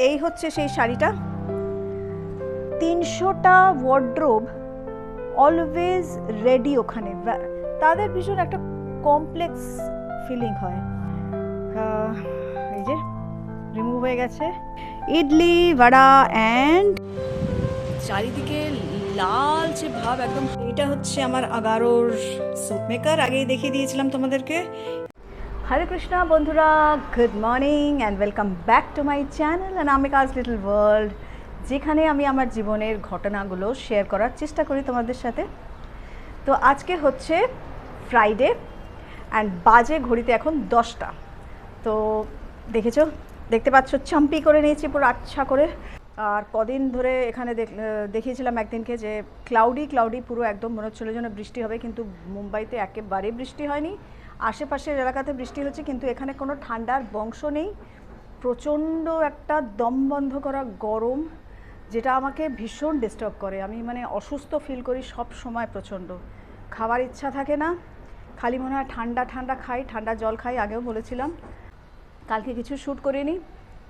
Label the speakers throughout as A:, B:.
A: এই হচ্ছে সেই শাড়িটা। 300টা ওয়ার্ড্রোব অলওয়েজ রেডি ওখানে। তাদের ভীষণ একটা কমপ্লেক্স ফিলিং হয়। এই যে রিমুভ হয়ে গেছে। ইডলি বড়া অ্যান্ড চারিদিকে লালচে ভাব একদম। এটা হচ্ছে আমার আগারোর স্যুপ মেকার, আগেই দেখিয়ে দিয়েছিলাম তোমাদেরকে। হরে কৃষ্ণা বন্ধুরা, good morning and welcome back to my channel Anamika's little world, যেখানে আমি আমার জীবনের ঘটনাগুলো শেয়ার করার চেষ্টা করি তোমাদের সাথে। তো আজকে হচ্ছে ফ্রাইডে অ্যান্ড বাজে ঘড়িতে এখন 10টা। তো দেখতে পাচ্ছ চাম্পি করে নিয়েছি পুরো আচ্ছা করে। আর কদিন ধরে এখানে দেখিয়েছিলাম একদিনকে যে ক্লাউডি পুরো একদম মনে হচ্ছিল যেন বৃষ্টি হবে, কিন্তু মুম্বাইতে একেবারেই বৃষ্টি হয়নি। আশেপাশের এলাকাতে বৃষ্টি হচ্ছে, কিন্তু এখানে কোনো ঠান্ডার বংশ নেই। প্রচণ্ড একটা দম বন্ধ করা গরম, যেটা আমাকে ভীষণ ডিস্টার্ব করে। আমি মানে অসুস্থ ফিল করি সব সময়, প্রচণ্ড খাবার ইচ্ছা থাকে না, খালি মনে হয় ঠান্ডা ঠান্ডা খাই, ঠান্ডা জল খাই। আগেও বলেছিলাম। কালকে কিছু শ্যুট করিনি,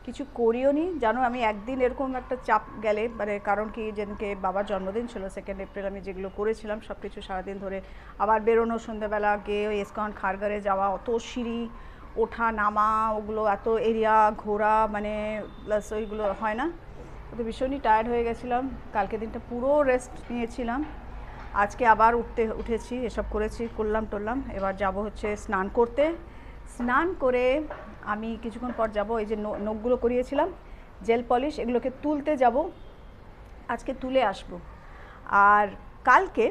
A: কিছু করিও নি জানো। আমি একদিন এরকম একটা চাপ গেলে, মানে কারণ কি, যেদিনকে বাবার জন্মদিন ছিল 2 এপ্রিল, আমি যেগুলো করেছিলাম সব কিছু সারাদিন ধরে, আবার বেরোনো, সন্ধ্যেবেলা গিয়ে ওই ইস্কন খারগারে যাওয়া, অত সিঁড়ি ওঠা নামা, ওগুলো এত এরিয়া ঘোরা, মানে প্লাস ওইগুলো হয় না, তো ভীষণই টায়ার্ড হয়ে গেছিলাম। কালকে দিনটা পুরো রেস্ট নিয়েছিলাম। আজকে আবার উঠেছি, এসব করলাম। এবার যাব হচ্ছে স্নান করতে। স্নান করে আমি কিছুক্ষণ পর যাব, এই যে নখগুলো করিয়েছিলাম জেল পলিশ, এগুলোকে তুলতে যাব। আজকে তুলে আসব। আর কালকে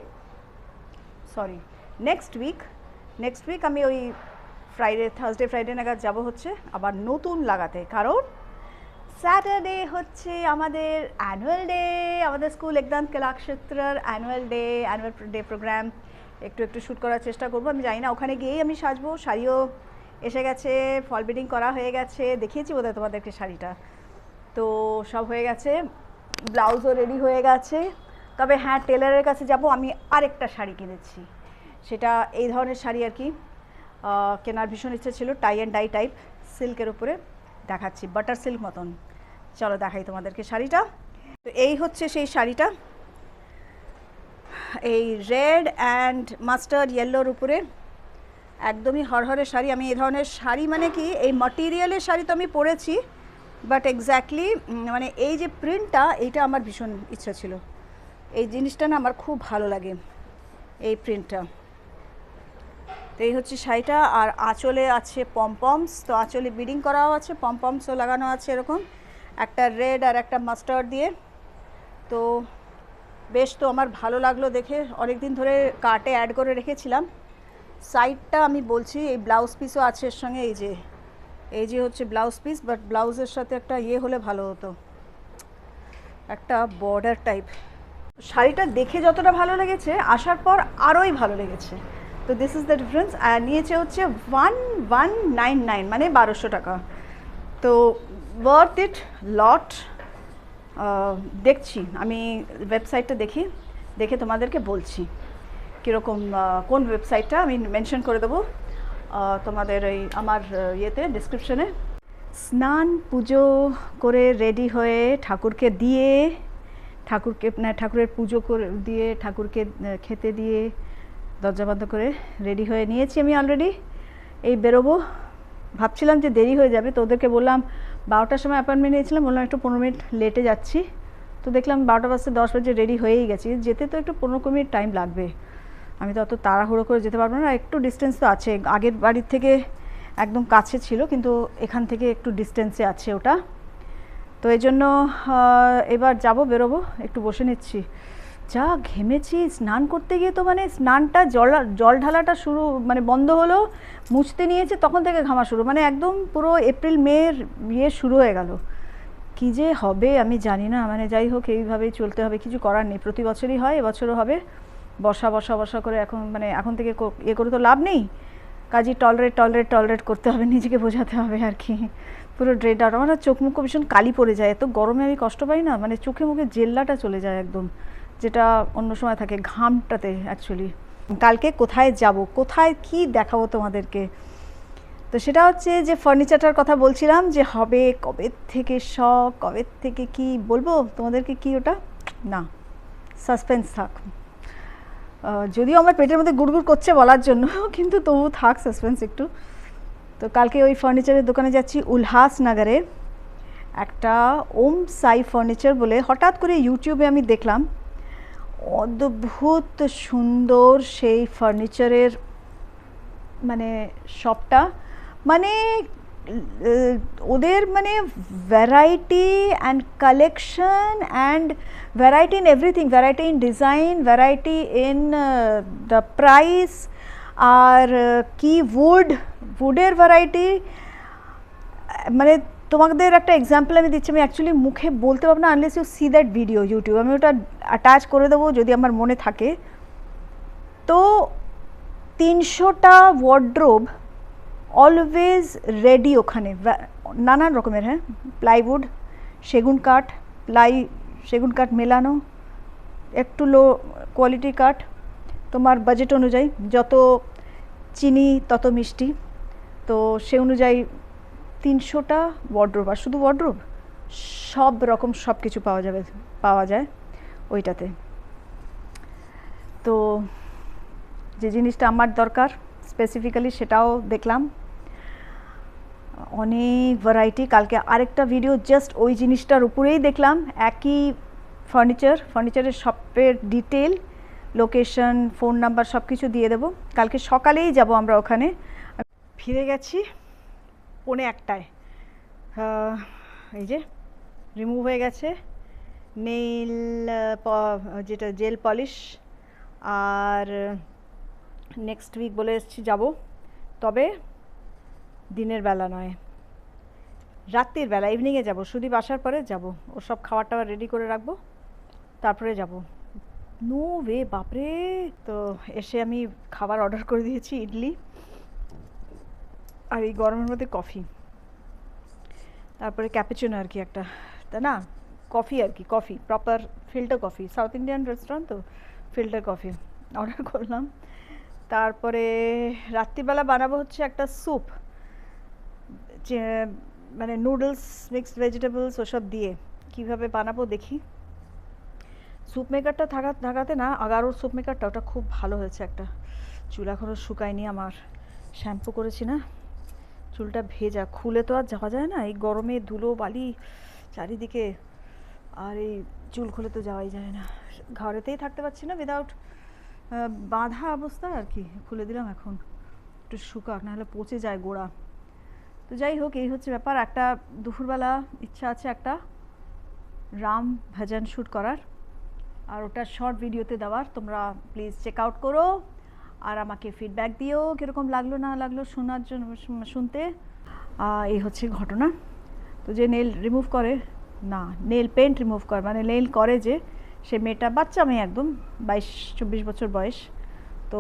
A: নেক্সট উইক আমি ওই থার্সডে ফ্রাইডে নাগাদ যাব হচ্ছে আবার নতুন লাগাতে, কারণ স্যাটারডে হচ্ছে আমাদের অ্যানুয়াল ডে, আমাদের স্কুল একদম কলাক্ষেত্রের অ্যানুয়াল ডে প্রোগ্রাম। একটু শ্যুট করার চেষ্টা করবো। আমি জানি না, ওখানে গিয়েই আমি সাজবো। শাড়িও এসে গেছে, ফল বিডিং করা হয়ে গেছে, দেখিয়েছি বোধহয় তোমাদেরকে শাড়িটা। তো সব হয়ে গেছে, ব্লাউজও রেডি হয়ে গেছে। তবে হ্যাঁ, টেলারের কাছে যাব। আমি আরেকটা শাড়ি কিনেছি, সেটা এই ধরনের শাড়ি আর কি কেনার ভীষণ ইচ্ছে ছিল, টাই অ্যান্ড ডাই টাইপ, সিল্কের উপরে। দেখাচ্ছি, বাটার সিল্ক মতন। চলো দেখাই তোমাদেরকে শাড়িটা। তো এই হচ্ছে সেই শাড়িটা, এই রেড অ্যান্ড মাস্টার্ড ইয়েলোর উপরে, একদমই হরহরে শাড়ি। আমি এই ধরনের শাড়ি, মানে কি, এই মাটেরিয়ালের শাড়ি তো আমি পরেছি, বাট এক্স্যাক্টলি মানে এই যে প্রিন্টটা, এইটা আমার ভীষণ ইচ্ছা ছিল। এই জিনিসটা না আমার খুব ভালো লাগে, এই প্রিন্টটা। তো এই হচ্ছে শাড়িটা। আর আঁচলে আছে পমপমস, তো আঁচলে বিডিং করাও আছে, পমপমসও লাগানো আছে এরকম, একটা রেড আর একটা মাস্টার্ড দিয়ে। তো বেশ, তো আমার ভালো লাগলো দেখে। অনেক দিন ধরে কার্টে অ্যাড করে রেখেছিলাম। সাইডটা আমি বলছি, এই ব্লাউজ পিসও আছে এর সঙ্গে। এই যে হচ্ছে ব্লাউজ পিস, বাট ব্লাউজের সাথে একটা হলে ভালো হতো, একটা বর্ডার টাইপ। শাড়িটা দেখে যতটা ভালো লেগেছে, আসার পর আরোই ভালো লেগেছে। তো দিস ইজ দ্য ডিফারেন্স। আর নিয়েছে হচ্ছে 1199, মানে 1200 টাকা। তো ওয়ার্থ ইট লট। দেখছি, আমি ওয়েবসাইটটা দেখে তোমাদেরকে বলছি কীরকম, কোন ওয়েবসাইটটা আমি মেনশন করে দেবো তোমাদের এই আমার ইয়েতে, ডিসক্রিপশনে। স্নান পুজো করে রেডি হয়ে ঠাকুরের পুজো করে দিয়ে, ঠাকুরকে খেতে দিয়ে, দরজা বন্ধ করে রেডি হয়ে নিয়েছি আমি অলরেডি। এই বেরোবো, ভাবছিলাম যে দেরি হয়ে যাবে, তো ওদেরকে বললাম 12টার সময় অ্যাপয়েন্টমেন্ট নিয়েছিলাম, বললাম একটু 15 মিনিট লেটে যাচ্ছি। তো দেখলাম 12টা বাজতে 10 বাজে রেডি হয়েই গেছি। যেতে তো একটু 15 মিনিট টাইম লাগবে, আমি তো অত তাড়াহুড়ো করে যেতে পারবো না। একটু ডিস্টেন্স তো আছে, আগের বাড়ির থেকে একদম কাছে ছিল, কিন্তু এখান থেকে একটু ডিস্টেন্সে আছে ওটা। তো এই জন্য এবার বেরোবো, একটু বসে নিচ্ছি। যা ঘেমেছি স্নান করতে গিয়ে, তো মানে স্নানটা জল ঢালাটা শুরু, মানে বন্ধ হলো, মুছতে নিয়েছে তখন থেকে ঘামা শুরু, মানে একদম পুরো এপ্রিল মের শুরু হয়ে গেল। কী যে হবে আমি জানি না, মানে যাই হোক, এইভাবেই চলতে হবে, কিছু করার নেই। প্রতি বছরই হয়, এবছরও হবে। বসা করে এখন থেকে করে তো লাভ নেই, কাজই টলারেট করতে হবে, নিজেকে বোঝাতে হবে আর কি। পুরো ড্রেড আউট। আমার চোখ মুখ ভীষণ কালি পড়ে যায়, এত গরমে আমি কষ্ট পাই না, মানে চোখে মুখে জেল্লাটা চলে যায় একদম, যেটা অন্য সময় থাকে ঘামটাতে অ্যাকচুয়ালি। কালকে কোথায় যাব, কোথায় কি দেখাবো তোমাদেরকে, তো সেটা হচ্ছে যে ফার্নিচারটার কথা বলছিলাম যে হবে কবে থেকে শখ, কবে থেকে কি বলবো তোমাদেরকে, কি ওটা না সাসপেন্স থাক। যদিও আমার পেটের মধ্যে গুড়গুড় করছে বলার জন্য, কিন্তু তবু থাক সাসপেন্স একটু। তো কালকে ওই ফার্নিচারের দোকানে যাচ্ছি উল্লাসনগরে, একটা ওম সাই ফার্নিচার বলে হঠাৎ করে ইউটিউবে আমি দেখলাম, অদ্ভুত সুন্দর সেই ফার্নিচারের মানে শপটা, মানে ওদের মানে variety and collection and variety in everything, variety in design, variety in the price, আর কি উডের ভ্যারাইটি। মানে তোমাদের একটা এক্সাম্পল আমি দিচ্ছি, আমি অ্যাকচুয়ালি মুখে বলতে পারবো না unless you see that video YouTube, আমি ওটা অ্যাটাচ করে দেবো যদি আমার মনে থাকে। তো 300টা ওয়ার্ড্রোব অলওয়েজ রেডি ওখানে, নানান রকমের, হ্যাঁ, প্লাইউড, সেগুন কাঠ মেলানো, একটু লো কোয়ালিটি কাঠ, তোমার বাজেট অনুযায়ী, যত চিনি তত মিষ্টি, তো সে অনুযায়ী 300টা ওয়ার্ড্রোব। আর শুধু ওয়ার্ড্রোব, সব রকম সব কিছু পাওয়া যায় ওইটাতে। তো যে জিনিসটা আমার দরকার স্পেসিফিক্যালি সেটাও দেখলাম, অনেক ভ্যারাইটি। কালকে আরেকটা ভিডিও জাস্ট ওই জিনিসটার উপরেই দেখলাম, একই ফার্নিচারের শপের ডিটেল, লোকেশন, ফোন নাম্বার সব কিছু দিয়ে দেবো। কালকে সকালেই যাব আমরা ওখানে। ফিরে গেছি 1:45, এই যে রিমুভ হয়ে গেছে নেইল, যেটা জেল পলিশ, আর নেক্সট উইক বলে এসেছি যাব, তবে দিনের বেলা নয়, রাত্রির বেলা, ইভিনিংয়ে যাব, সুদীপ আসার পরে যাব, ও সব খাবার টাবার রেডি করে রাখবো, তারপরে যাব। নো ওয়ে, বাপরে। তো এসে আমি খাবার অর্ডার করে দিয়েছি, ইডলি আর এই গরমের মধ্যে কফি, তারপরে ক্যাপুচিনো আর কি একটা, তা না কফি আর কি, coffee proper filter coffee, south Indian restaurant তো ফিল্টার কফি অর্ডার করলাম। তারপরে রাত্রিবেলা বানাবো হচ্ছে একটা স্যুপ, মানে নুডলস, মিক্সড ভেজিটেবলস ওসব দিয়ে কীভাবে বানাবো দেখি। স্যুপ মেকারটা থাকাতে না, আগারোর স্যুপ মেকারটা ওটা খুব ভালো হয়েছে। একটা চুল এখনও শুকায়নি আমার, শ্যাম্পু করেছি না, চুলটা ভেজা, খুলে তো আর যাওয়া যায় না এই গরমে, ধুলো বালি চারিদিকে, আর এই চুল খুলে তো যাওয়াই যায় না, ঘরেতেই থাকতে পারছি না উইদাউট বাঁধা অবস্থা আর কি। খুলে দিলাম এখন, একটু শুকাক, নাহলে পচে যায় গোড়া। তো যাই হোক, এই হচ্ছে ব্যাপার। একটা দুপুরবেলা ইচ্ছা আছে একটা রাম ভজন শ্যুট করার, আর ওটা শর্ট ভিডিওতে দেওয়ার। তোমরা প্লিজ চেক আউট করো আর আমাকে ফিডব্যাক দিও কীরকম লাগলো না লাগলো শোনার জন্য, শুনতে। এই হচ্ছে ঘটনা। তো যে নেল রিমুভ করে, না নেল পেন্ট রিমুভ করে, মানে নেল করে যে, সে মেয়েটা বাচ্চা মেয়ে, একদম 22-24 বছর বয়স। তো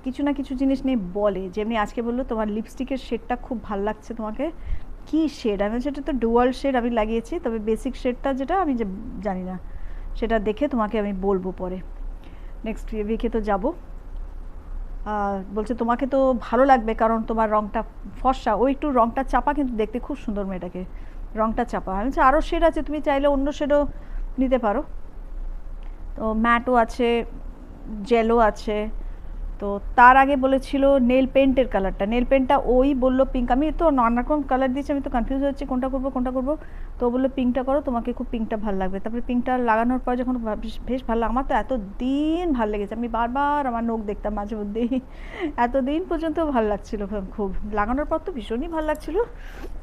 A: কিছু না কিছু জিনিস নিয়ে বলে, যেমনি আজকে বললো তোমার লিপস্টিকের শেডটা খুব ভাল লাগছে তোমাকে, কি শেড? আমি সেটা তো ডুয়াল শেড আমি লাগিয়েছি, তবে বেসিক শেডটা যেটা আমি যে জানি না, সেটা দেখে তোমাকে আমি বলবো পরে, নেক্সট উইকে তো যাব। বলছে তোমাকে তো ভালো লাগবে কারণ তোমার রঙটা ফর্সা, ও একটু রঙটা চাপা কিন্তু দেখতে খুব সুন্দর মেয়েটাকে, রঙটা চাপা। আমি বলছি আরও শেড আছে, তুমি চাইলে অন্য শেডও নিতে পারো। তো ম্যাটও আছে, জেলও আছে। তো তার আগে বলেছিল নেল পেন্টের কালারটা, নেল পেন্টটা ওই বললো পিঙ্ক, আমি তো নানা রকম কালার দিচ্ছি, আমি তো কনফিউজ হচ্ছি কোনটা করবো। তো বললো পিঙ্কটা করো, তোমাকে খুব পিঙ্কটা ভালো লাগবে। তারপরে পিঙ্কটা লাগানোর পর যখন বেশ ভালো, আমার তো এতদিন ভালো লেগেছে, আমি বারবার আমার নখ দেখতাম মাঝে মধ্যেই, এতদিন পর্যন্ত ভালো লাগছিলো খুব, লাগানোর পর তো ভীষণই ভালো লাগছিলো,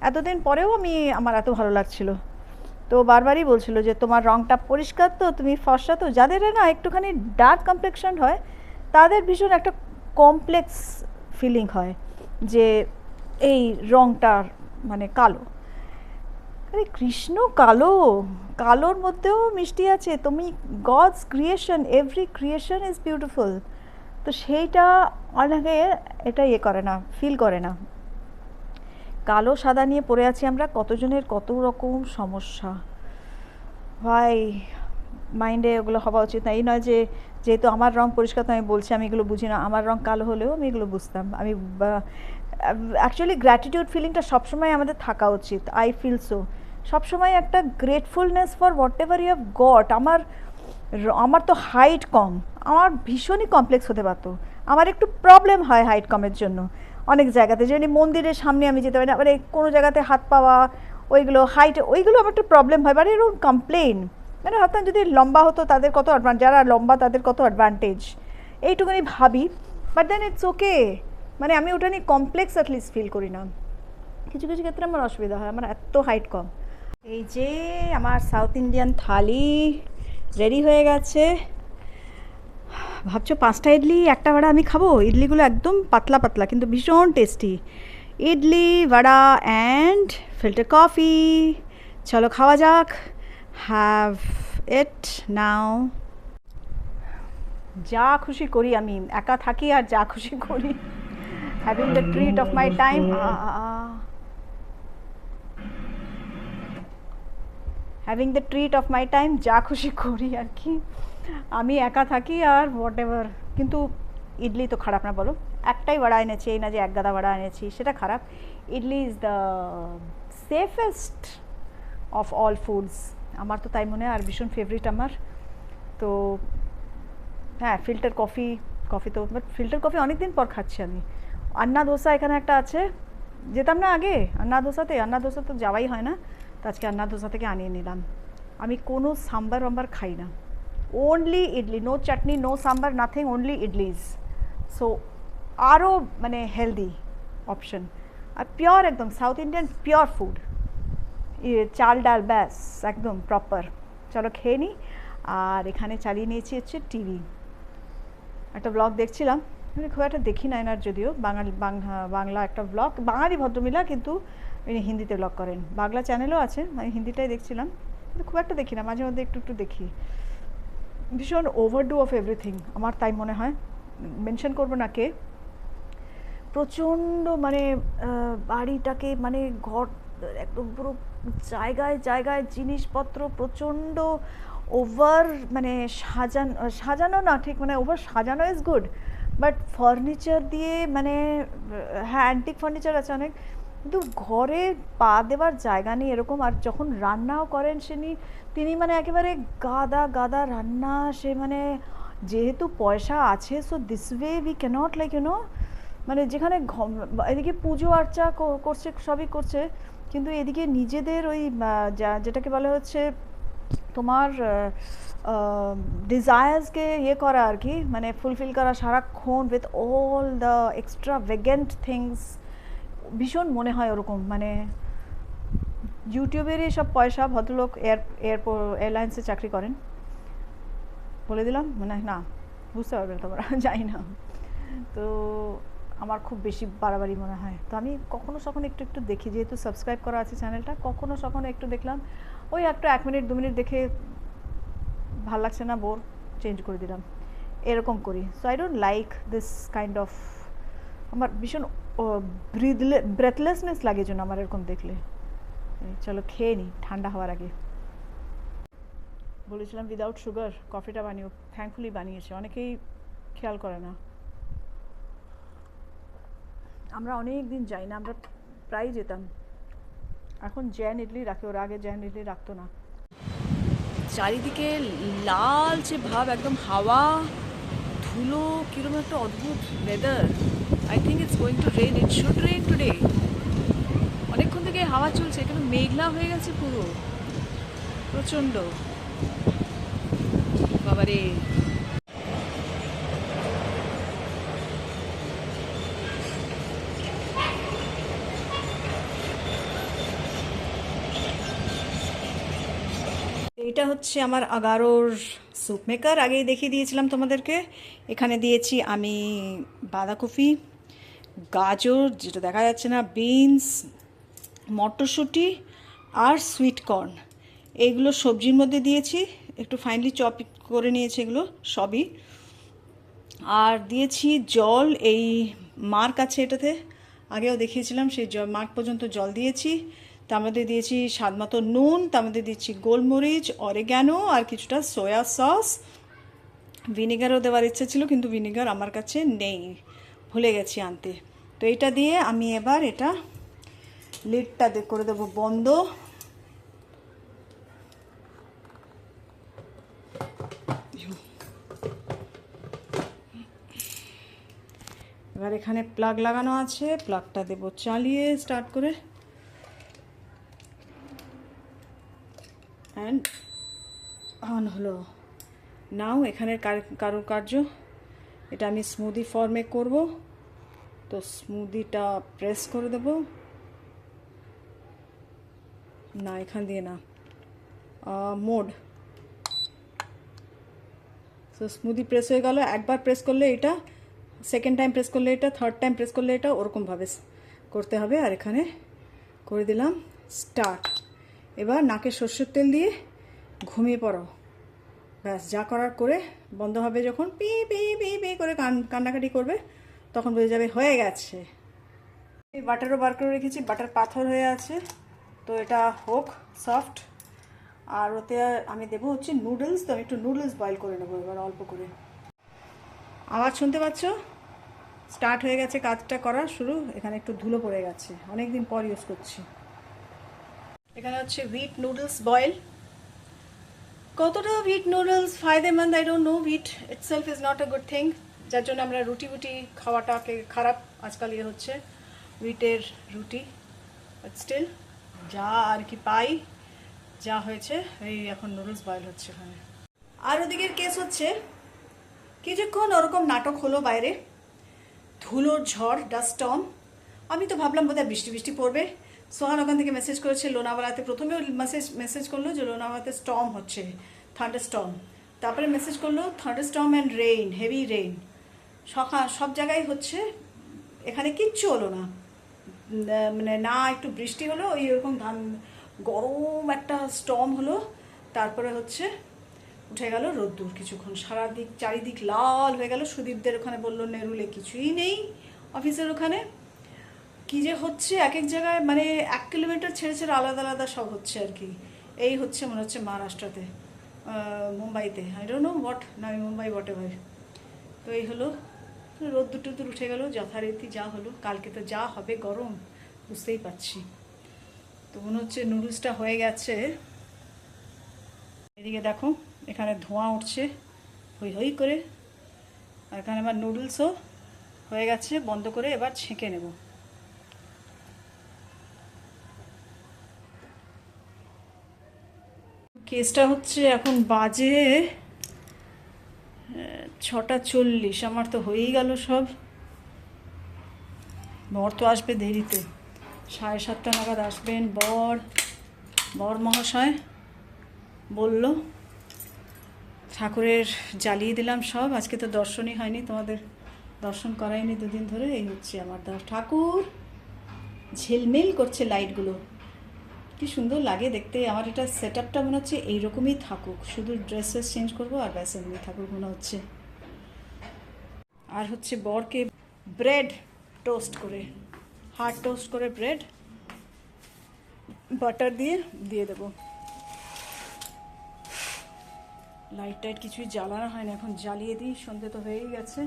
A: এতদিন পরেও আমার এত ভালো লাগছিলো। তো বারবারই বলছিল যে তোমার রঙটা পরিষ্কার, তো তুমি ফর্সা, তো যাদের না একটুখানি ডার্ক কমপ্লেকশন হয় তাদের ভীষণ একটা কমপ্লেক্স ফিলিং হয় যে এই রঙটার মানে কালো। আরে কৃষ্ণ কালো, কালোর মধ্যেও মিষ্টি আছে। তুমি God's creation, every creation is beautiful. তো সেইটা অনেকে এটা করে না, ফিল করে না। কালো সাদা নিয়ে পড়ে আছি আমরা, কতজনের কত রকম সমস্যা ভাই, মাইন্ডে ওগুলো হওয়া উচিত না। এই নয় যে যেহেতু আমার রং পরিষ্কার তো আমি বলছি আমি এগুলো বুঝি না, আমার রং কালো হলেও আমি এগুলো বুঝতাম। আমি অ্যাকচুয়ালি গ্র্যাটিটিউড ফিলিংটা সবসময় আমাদের থাকা উচিত। আই ফিল সো সবসময় একটা gratefulness for whatever you have got. আমার তো হাইট কম, আমার ভীষণই কমপ্লেক্স হতে পারতো, আমার একটু প্রবলেম হয় হাইট কমের জন্য অনেক জায়গাতে, যেমনি মন্দিরের সামনে আমি যেতে পারি না, মানে কোনো জায়গাতে হাত পাওয়া ওইগুলো হাইট, ওইগুলো আমার একটু প্রবলেম হয়, মানে এরকম কমপ্লেন, মানে ভাবতাম যদি লম্বা হতো তাদের কত যারা লম্বা তাদের কত অ্যাডভান্টেজ, এইটুকুনি ভাবি। বাট দেন ইটস ওকে, মানে আমি ওটা নিয়ে কমপ্লেক্স অ্যাটলিস্ট ফিল করি না। কিছু কিছু ক্ষেত্রে আমার অসুবিধা হয়, আমার এত হাইট কম। এই যে আমার সাউথ ইন্ডিয়ান থালি রেডি হয়ে গেছে। ভাবছো 5টা ইডলি 1টা বড়া আমি খাবো? ইডলিগুলো একদম পাতলা পাতলা কিন্তু ভীষণ টেস্টি। ইডলি বড়া অ্যান্ড ফিল্টার কফি, চলো খাওয়া যাক। হ্যাভ ইট নাও। যা খুশি করি, আমি একা থাকি আর যা খুশি করি, having the treat of my time. Having the treat of my time, যা খুশি করি আর কি, আমি একা থাকি আর হোয়াট এভার। কিন্তু ইডলি তো খারাপ না বলো, একটাই বড়া এনেছি, এই না যে এক গাদা বড়া এনেছি, সেটা খারাপ। Idli is the safest of all foods, আমার তো তাই মনে হয়, আর ভীষণ ফেভারিট আমার। তো হ্যাঁ, ফিল্টার কফি, কফি তো, বাট ফিল্টার কফি অনেক দিন পর খাচ্ছি আমি। আন্না ধোসা এখানে একটা আছে, যেতাম না আগে আন্না ধোসা তো যাওয়াই হয় না, তো আজকে আন্না ধোসা থেকে আনিয়ে নিলাম। আমি কোনো সাম্বার ওম্বার খাই না, only idli, no chutney, no sambar, nothing, only idlis. So আরও মানে হেলদি অপশন, আর পিওর একদম সাউথ ইন্ডিয়ান পিওর ফুড, চাল ডাল ব্যাস একদম প্রপার। চলো খেয়ে নিই। আর এখানে চালিয়ে নিয়েছি হচ্ছে টিভি, একটা ব্লগ দেখছিলাম, আমি খুব একটা দেখি না এনার, যদিও বাংলা একটা ব্লগ, বাঙালি ভদ্রমহিলা, কিন্তু উনি হিন্দিতে ব্লগ করেন, বাংলা চ্যানেলও আছে, আমি হিন্দিটাই দেখছিলাম, কিন্তু খুব একটা দেখি না, মাঝে মধ্যে একটু একটু দেখি। ভীষণ ওভারডু অফ এভরিথিং আমার তাই মনে হয়, মেনশন করবো না কে, প্রচণ্ড মানে বাড়িটাকে মানে ঘর একদম পুরো জায়গায় জায়গায় জিনিসপত্র প্রচণ্ড ওভার, মানে সাজানো না ঠিক, মানে ওভার সাজানো ইজ গুড, বাট ফার্নিচার দিয়ে মানে হ্যাঁ অ্যান্টিক ফার্নিচার আছে অনেক, কিন্তু ঘরে পা দেওয়ার জায়গা নেই এরকম। আর যখন রান্নাও করেন তিনি মানে একেবারে গাদা গাদা রান্না, সে মানে যেহেতু পয়সা আছে, so this way we cannot like মানে যেখানে এদিকে পুজো আর্চা করছে, সবই করছে, কিন্তু এদিকে নিজেদের ওই যেটাকে বলা হচ্ছে তোমার ডিজায়ার্সকে ইয়ে করা আর কি, মানে ফুলফিল করা সারাক্ষণ with all the extra vegan things, ভীষণ মনে হয় ওরকম। মানে ইউটিউবেরই সব পয়সা, ভদ্রলোক এয়ারলাইন্সে চাকরি করেন, বলে দিলাম মানে না বুঝতে পারবে তোমরা, যাই না। তো আমার খুব বেশি বাড়াবাড়ি মনে হয়, তো আমি কখনো সখনো একটু একটু দেখি, যেহেতু সাবস্ক্রাইব করা আছে চ্যানেলটা, কখনো সখনো একটু দেখলাম, ওই একটা 1 মিনিট 2 মিনিট দেখে ভাল লাগছে না, বোর, চেঞ্জ করে দিলাম, এরকম করি। So I don't like this kind of, আমার ভীষণ ব্রেথলেসনেস লাগে জন্য আমার এরকম দেখলে। চলো খেয়ে নিই ঠান্ডা হওয়ার আগে। বলেছিলাম উইদাউট সুগার কফিটা বানিয়েও, থ্যাঙ্কফুলি বানিয়েছে, অনেকেই খেয়াল করে না। আমরা অনেক দিন যাই না, আমরা প্রায় যেতাম, এখন জ্যান ইডলি রাখে, ওরা আগে জ্যান ইডলি রাখতো না। চারিদিকে লালচে ভাব, একদম হাওয়া ধুলো, কিরকম একটা অদ্ভুত weather. I think it's going to rain, it should rain today. অনেকক্ষণ থেকে হাওয়া চলছে, কিন্তু মেঘলা হয়ে গেছে পুরো, প্রচণ্ড বাবারে। এটা হচ্ছে আমার আগারোর স্যুপ মেকার, আগেই দেখিয়ে দিয়েছিলাম তোমাদেরকে। এখানে দিয়েছি আমি বাঁধাকপি, গাজর যেটা দেখা যাচ্ছে না, বিনস, মটরশুঁটি আর সুইট কর্ন, এইগুলো সবজির মধ্যে দিয়েছি, একটু ফাইনলি চপ করে নিয়েছি এগুলো সবই। আর দিয়েছি জল, এই মার্ক আছে এটাতে, আগেও দেখিয়েছিলাম, সেই মার্ক পর্যন্ত জল দিয়েছি। তার মধ্যে দিয়েছি স্বাদ মতো নুন, তার মধ্যে দিচ্ছি গোলমরিচ, অরিগ্যানো আর কিছুটা সয়া সস। ভিনিগারও দেওয়ার ইচ্ছে ছিল, কিন্তু ভিনিগার আমার কাছে নেই, ভুলে গেছি আনতে। তো এটা দিয়ে আমি এবার এটা লিডটা করে দেবো বন্ধ। এবার এখানে প্লাগ লাগানো আছে, প্লাগটা দেবো চালিয়ে স্টার্ট করে, অ্যান্ড অন হলো। নাও এখানের কারুকার্য, এটা আমি স্মুদি ফর্মে করব, তো স্মুদিটা প্রেস করে দেব, না এখান দিয়ে না, মোড। তো স্মুদি প্রেস হয়ে গেল। একবার প্রেস করলে এটা, সেকেন্ড টাইম প্রেস করলে এটা, থার্ড টাইম প্রেস করলে এটা, ওরকমভাবে করতে হবে। আর এখানে করে দিলাম স্টার্ট। এবার নাকে সর্ষের তেল দিয়ে ঘুমিয়ে পড়ো, ব্যাস যা করার করে বন্ধ হবে। যখন পি পি পি পি করে কান্নাকাটি করবে তখন বুঝে যাবে হয়ে গেছে। এই বাটারও বার করে রেখেছি, বাটার পাথর হয়ে আছে, তো এটা হোক সফট। আর ওতে আমি দেবো হচ্ছে নুডলস, তো আমি একটু নুডলস বয়েল করে নেবো এবার অল্প করে। আওয়াজ শুনতে পাচ্ছ? স্টার্ট হয়ে গেছে কাজটা করা শুরু। এখানে একটু ধুলো পড়ে গেছে, অনেক দিন পর ইউজ করছি। এখানে হচ্ছে হুইট নুডলস বয়েল। কতটা হুইট নুডলস ফায়দেমন্দ I don't know, wheat itself is not a good thing, যার জন্য আমরা রুটি খাওয়াটাকে খারাপ আজকাল ইয়ে হচ্ছে, হুইটের রুটি। বাট স্টিল যা আর কি পাই, যা হয়েছে, এই এখন নুডলস বয়েল হচ্ছে এখানে। আর ওদিকের কেস হচ্ছে কিছুক্ষণ ওরকম নাটক হলো বাইরে, ধুলোর ঝড়, ডাস্ট স্টর্ম। আমি তো ভাবলাম বোধহয় বৃষ্টি বৃষ্টি পড়বে। সোহান ওখান থেকে মেসেজ করেছে লোনাওয়ালাতে, প্রথমেও মেসেজ করলো যে লোনাওয়ালাতে স্টর্ম হচ্ছে, থান্ডার স্টর্ম। তারপরে মেসেজ করলো thunder Sturm and rain, heavy rain. সব জায়গায় হচ্ছে, এখানে কিচ্ছু হলো না, মানে না একটু বৃষ্টি হলো, ওই এরকম গরম একটা স্টর্ম হলো। তারপরে হচ্ছে উঠে গেল রোদ্দুর কিছুক্ষণ, চারিদিক লাল হয়ে গেল। সুদীপদের ওখানে বললো নেরুলে কিছুই নেই, অফিসের ওখানে কি যে হচ্ছে এক এক জায়গায়, মানে 1 কিলোমিটার ছেড়ে ছেড়ে আলাদা আলাদা সব হচ্ছে আর কি। এই হচ্ছে মনে হচ্ছে মহারাষ্ট্রতে, মুম্বাইতে, আই ডোন্ট নো হোয়াট, না মুম্বাই হোয়াট এভার। তো এই হলো, রোদ্দুর টুদ্দুর উঠে গেল, যথারীতি যা হলো। কালকে তো যা হবে গরম বুঝতেই পারছি। তো মনে হচ্ছে নুডলসটা হয়ে গেছে। এদিকে দেখো এখানে ধোঁয়া উঠছে হই হই করে, আর এখানে আমার নুডলসও হয়ে গেছে। বন্ধ করে এবার ছেঁকে নেব। কেসটা হচ্ছে এখন বাজে 6:40, আমার তো হয়েই গেল সব। বর তো আসবে দেরিতে, 7:30 নাগাদ আসবেন বর মহাশয় বলল। ঠাকুরের জ্বালিয়ে দিলাম সব, আজকে তো দর্শনই হয়নি, তোমাদের দর্শন করাইনি 2 দিন ধরে। এই হচ্ছে আমার ঠাকুর, ঝিলমিল করছে লাইটগুলো, কি সুন্দর লাগে দেখতে। আমার এটা সেট আপটা মনে হচ্ছে এইরকমই থাকুক, শুধু ড্রেস চেঞ্জ করবো আর ব্যাস এমনি ঠাকুর মনে হচ্ছে। আর হচ্ছে বরকে ব্রেড টোস্ট করে, হার্ড টোস্ট করে ব্রেড বাটার দিয়ে দেবো। লাইট টাইট কিছুই জ্বালানো হয় না, এখন জ্বালিয়ে দিই, সন্ধে তো হয়েই গেছে।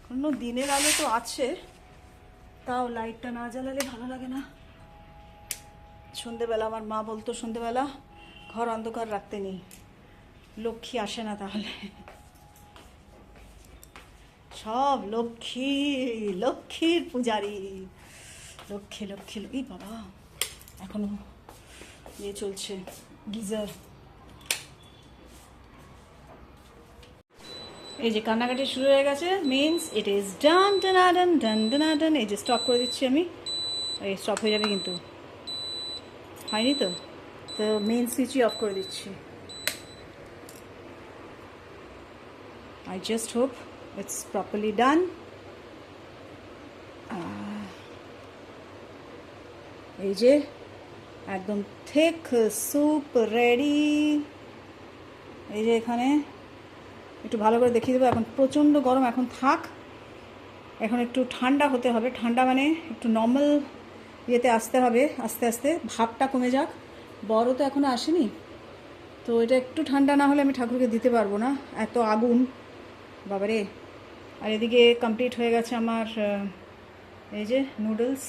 A: কোনো দিনের আলো তো আছে, তাও লাইটটা না জ্বালালে ভালো লাগে না। সন্ধেবেলা আমার মা বলতো সন্ধেবেলা ঘর অন্ধকার রাখতে নেই, লক্ষ্মী আসে না, তাহলে সব লক্ষ্মীর পূজারি, লক্ষ্মী বাবা। এখনো ইয়ে চলছে গিজার। এই যে কান্নাকাটি শুরু হয়ে গেছে, মিনস ইট ইজ ডান ডান ডান ডান ডান। এই যে স্টপ করে দিচ্ছি আমি, এই স্টপ হয়ে যাবে কিন্তু হয়নি তো, মেইন সুইচই অফ করে দিচ্ছি। I just hope it's properly done. এই যে একদম thick soup ready। এই যে এখানে একটু ভালো করে দেখিয়ে দেবো। এখন প্রচণ্ড গরম, এখন থাক, এখন একটু ঠান্ডা হতে হবে। ঠান্ডা মানে একটু নর্মাল ইয়েতে আসতে হবে, আস্তে আস্তে ভাবটা কমে যাক। বড় তো এখনও আসেনি, তো এটা একটু ঠান্ডা না হলে আমি ঠাকুরকে দিতে পারবো না, এত আগুন বাবারে। আর এদিকে কমপ্লিট হয়ে গেছে আমার এই যে নুডলস।